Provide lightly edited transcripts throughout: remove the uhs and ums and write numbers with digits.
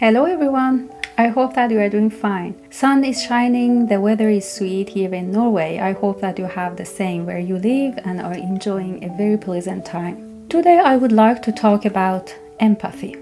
Hello everyone! I hope that you are doing fine. Sun is shining, the weather is sweet here in Norway. I hope that you have the same where you live and are enjoying a very pleasant time. Today I would like to talk about empathy.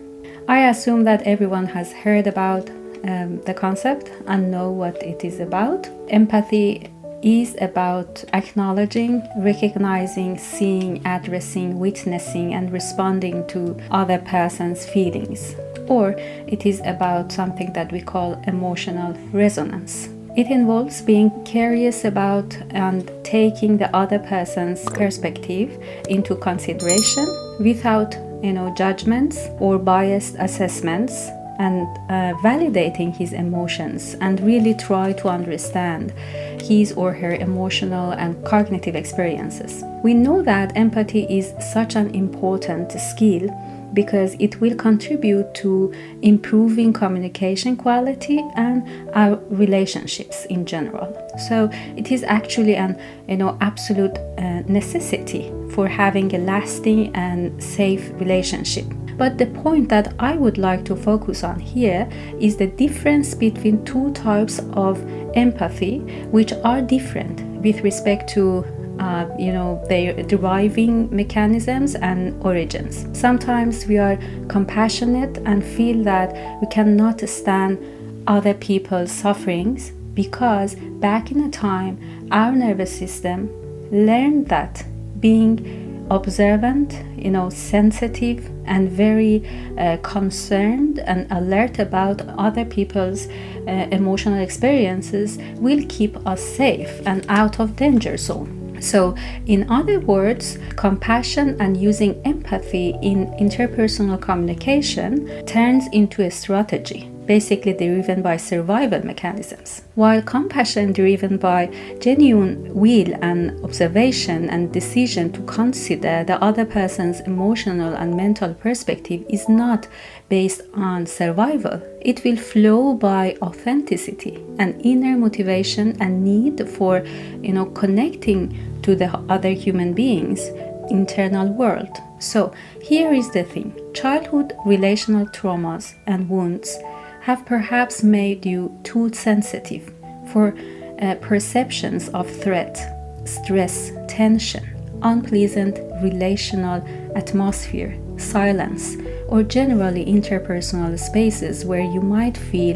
I assume that everyone has heard about the concept and know what it is about. Empathy is about acknowledging, recognizing, seeing, addressing, witnessing, and responding to other person's feelings. Or it is about something that we call emotional resonance. It involves being curious about and taking the other person's perspective into consideration without, judgments or biased assessments, and validating his emotions and really try to understand his or her emotional and cognitive experiences. We know that empathy is such an important skill because it will contribute to improving communication quality and our relationships in general. So it is actually an absolute necessity for having a lasting and safe relationship. But the point that I would like to focus on here is the difference between two types of empathy, which are different with respect to their deriving mechanisms and origins. Sometimes we are compassionate and feel that we cannot stand other people's sufferings because back in a time our nervous system learned that being observant, sensitive and very concerned and alert about other people's emotional experiences will keep us safe and out of danger zone. So, in other words, compassion and using empathy in interpersonal communication turns into a strategy, basically driven by survival mechanisms, while compassion driven by genuine will and observation and decision to consider the other person's emotional and mental perspective is not based on survival. It will flow by authenticity and inner motivation and need for connecting to the other human beings' internal world. So here is the thing. Childhood relational traumas and wounds have perhaps made you too sensitive for perceptions of threat, stress, tension, unpleasant relational atmosphere, silence, or generally interpersonal spaces where you might feel,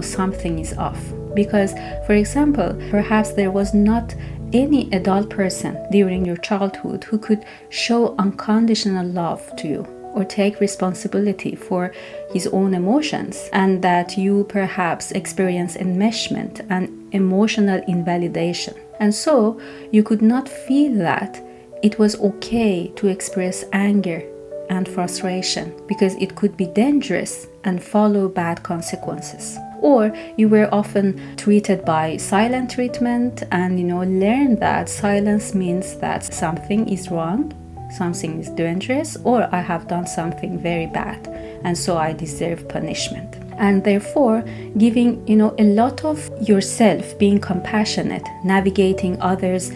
something is off. Because, for example, perhaps there was not any adult person during your childhood who could show unconditional love to you or take responsibility for his own emotions, and that you perhaps experience enmeshment and emotional invalidation. And so you could not feel that it was okay to express anger and frustration because it could be dangerous and follow bad consequences. Or you were often treated by silent treatment and learned that silence means that something is wrong, something is dangerous, or I have done something very bad and so I deserve punishment. And therefore giving a lot of yourself, being compassionate, navigating others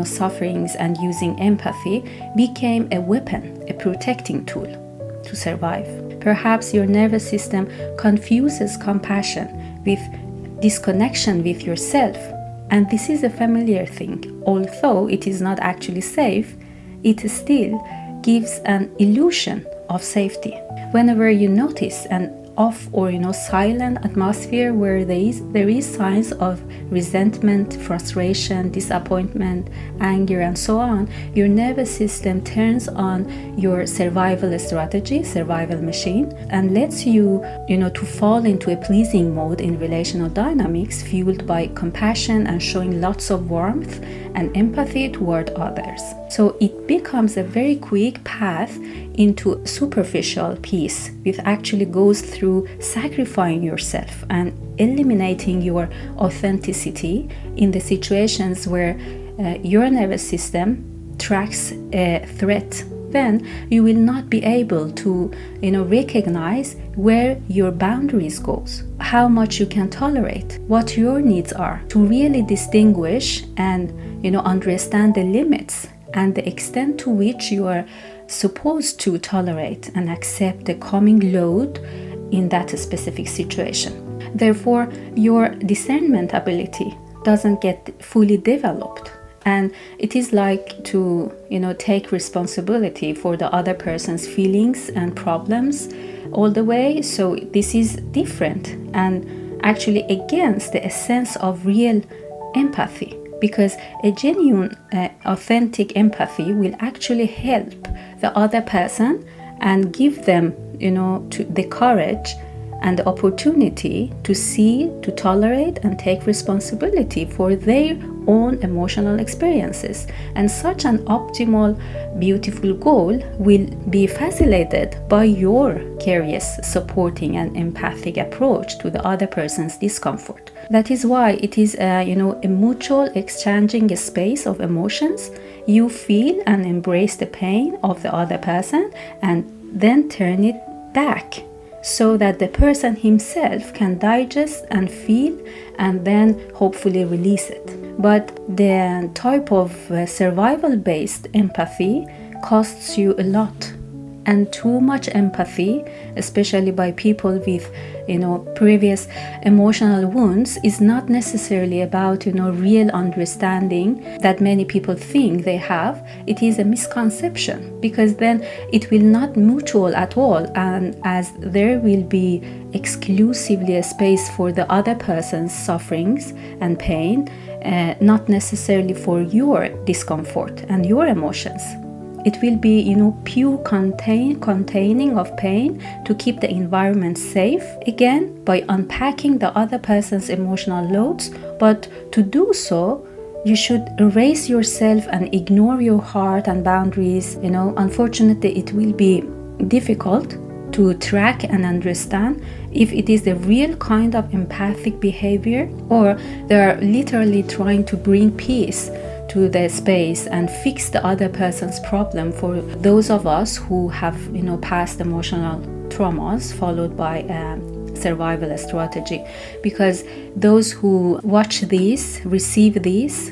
sufferings and using empathy became a weapon, a protecting tool to survive. Perhaps your nervous system confuses compassion with disconnection with yourself, and this is a familiar thing. Although it is not actually safe, it still gives an illusion of safety. Whenever you notice an off or silent atmosphere where there is signs of resentment, frustration, disappointment, anger, and so on, your nervous system turns on your survival strategy, survival machine, and lets you to fall into a pleasing mode in relational dynamics fueled by compassion and showing lots of warmth and empathy toward others. So it becomes a very quick path into superficial peace, which actually goes through sacrificing yourself and eliminating your authenticity in the situations where your nervous system tracks a threat. Then you will not be able to recognize where your boundaries goes, how much you can tolerate, what your needs are, to really distinguish and understand the limits and the extent to which you are supposed to tolerate and accept the coming load in that specific situation. Therefore, your discernment ability doesn't get fully developed. And it is like to, take responsibility for the other person's feelings and problems all the way. So this is different and actually against the essence of real empathy, because a genuine, authentic empathy will actually help the other person and give them, the courage and the opportunity to see, to tolerate, and take responsibility for their own emotional experiences. And such an optimal, beautiful goal will be facilitated by your curious, supporting, and empathic approach to the other person's discomfort. That is why it is a mutual exchanging space of emotions. You feel and embrace the pain of the other person and then turn it back, so that the person himself can digest and feel and then hopefully release it. But the type of survival-based empathy costs you a lot. And too much empathy, especially by people with, previous emotional wounds, is not necessarily about, real understanding that many people think they have. It is a misconception, because then it will not mutual at all, and as there will be exclusively a space for the other person's sufferings and pain, not necessarily for your discomfort and your emotions. It will be, pure containing of pain to keep the environment safe, again, by unpacking the other person's emotional loads. But to do so, you should erase yourself and ignore your heart and boundaries. Unfortunately, it will be difficult to track and understand if it is the real kind of empathic behavior, or they are literally trying to bring peace to the space and fix the other person's problem. For those of us who have, past emotional traumas followed by a survival strategy, because those who watch this, receive this,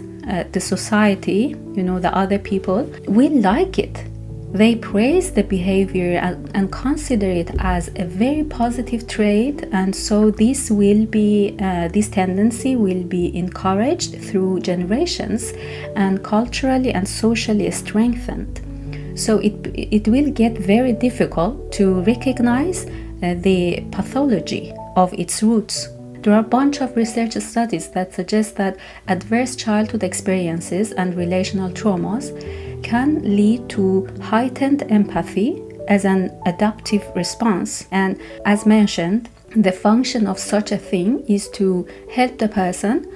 the society, the other people will like it. They praise the behavior and consider it as a very positive trait, and so this tendency will be encouraged through generations and culturally and socially strengthened. So it will get very difficult to recognize the pathology of its roots. There are a bunch of research studies that suggest that adverse childhood experiences and relational traumas can lead to heightened empathy as an adaptive response. And as mentioned, the function of such a thing is to help the person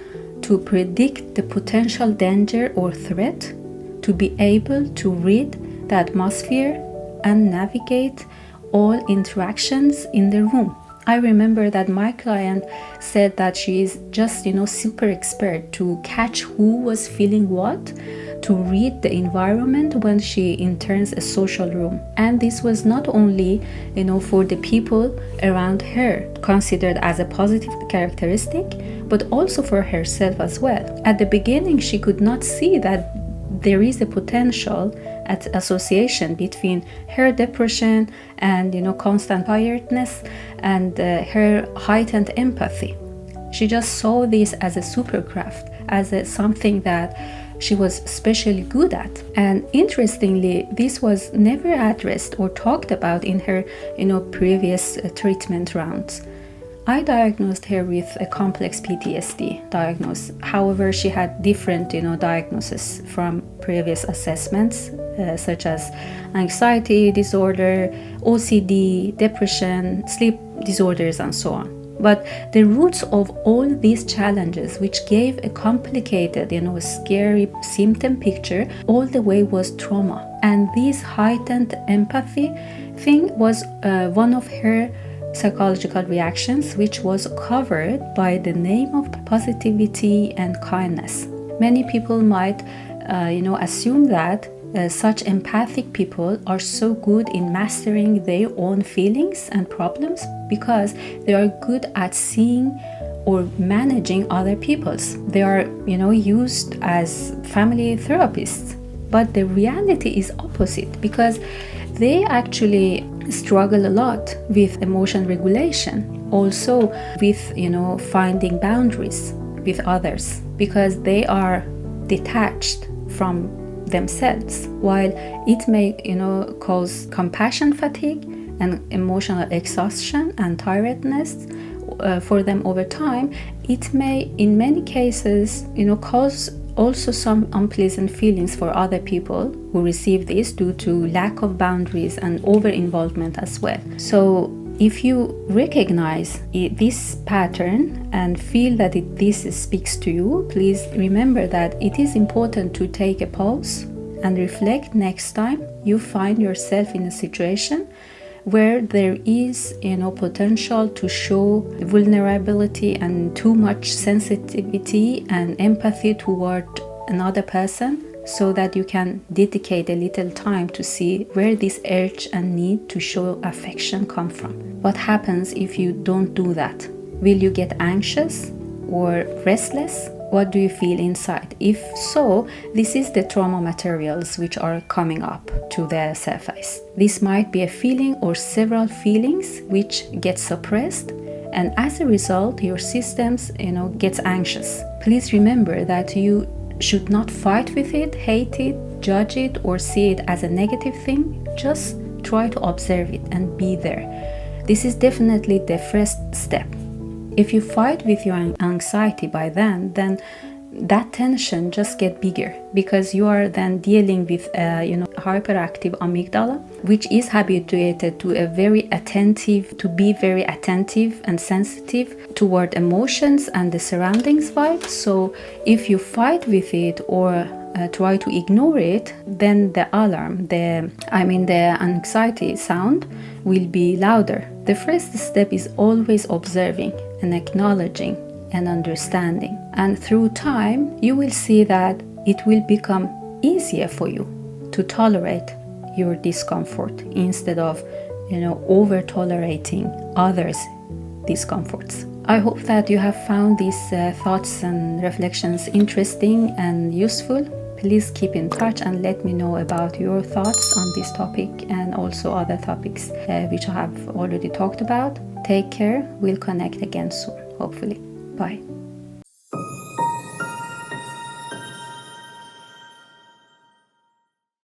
to predict the potential danger or threat, to be able to read the atmosphere and navigate all interactions in the room. I remember that my client said that she is just, super expert to catch who was feeling what, to read the environment when she enters a social room. And this was not only, for the people around her, considered as a positive characteristic, but also for herself as well. At the beginning, she could not see that there is a potential association between her depression and, constant tiredness and her heightened empathy. She just saw this as a supercraft, as something that she was especially good at. And interestingly, this was never addressed or talked about in her, previous treatment rounds. I diagnosed her with a complex PTSD diagnosis. However, she had different, diagnoses from previous assessments, such as anxiety disorder, OCD, depression, sleep disorders, and so on. But the roots of all these challenges, which gave a complicated, scary symptom picture, all the way was trauma. And this heightened empathy thing was one of her psychological reactions, which was covered by the name of positivity and kindness. Many people might, assume that such empathic people are so good in mastering their own feelings and problems because they are good at seeing or managing other people's. They are, used as family therapists. But the reality is opposite, because they actually struggle a lot with emotion regulation, also with finding boundaries with others, because they are detached from themselves. While it may cause compassion fatigue and emotional exhaustion and tiredness for them over time, it may in many cases cause also some unpleasant feelings for other people who receive this due to lack of boundaries and over-involvement as well. So if you recognize this pattern and feel that this speaks to you, please remember that it is important to take a pause and reflect next time you find yourself in a situation where there is potential to show vulnerability and too much sensitivity and empathy toward another person, so that you can dedicate a little time to see where this urge and need to show affection come from. What happens if you don't do that? Will you get anxious or restless? What do you feel inside? If so, this is the trauma materials which are coming up to the surface. This might be a feeling or several feelings which get suppressed, and as a result, your systems, gets anxious. Please remember that you should not fight with it, hate it, judge it, or see it as a negative thing. Just try to observe it and be there. This is definitely the first step. If you fight with your anxiety by then that tension just get bigger, because you are then dealing with hyperactive amygdala, which is habituated to be very attentive and sensitive toward emotions and the surroundings vibe. So if you fight with it or try to ignore it, then the alarm, the anxiety sound will be louder. The first step is always observing and acknowledging and understanding. And through time, you will see that it will become easier for you to tolerate your discomfort instead of, over tolerating others' discomforts. I hope that you have found these thoughts and reflections interesting and useful. Please keep in touch and let me know about your thoughts on this topic and also other topics which I have already talked about. Take care. We'll connect again soon, hopefully. Bye.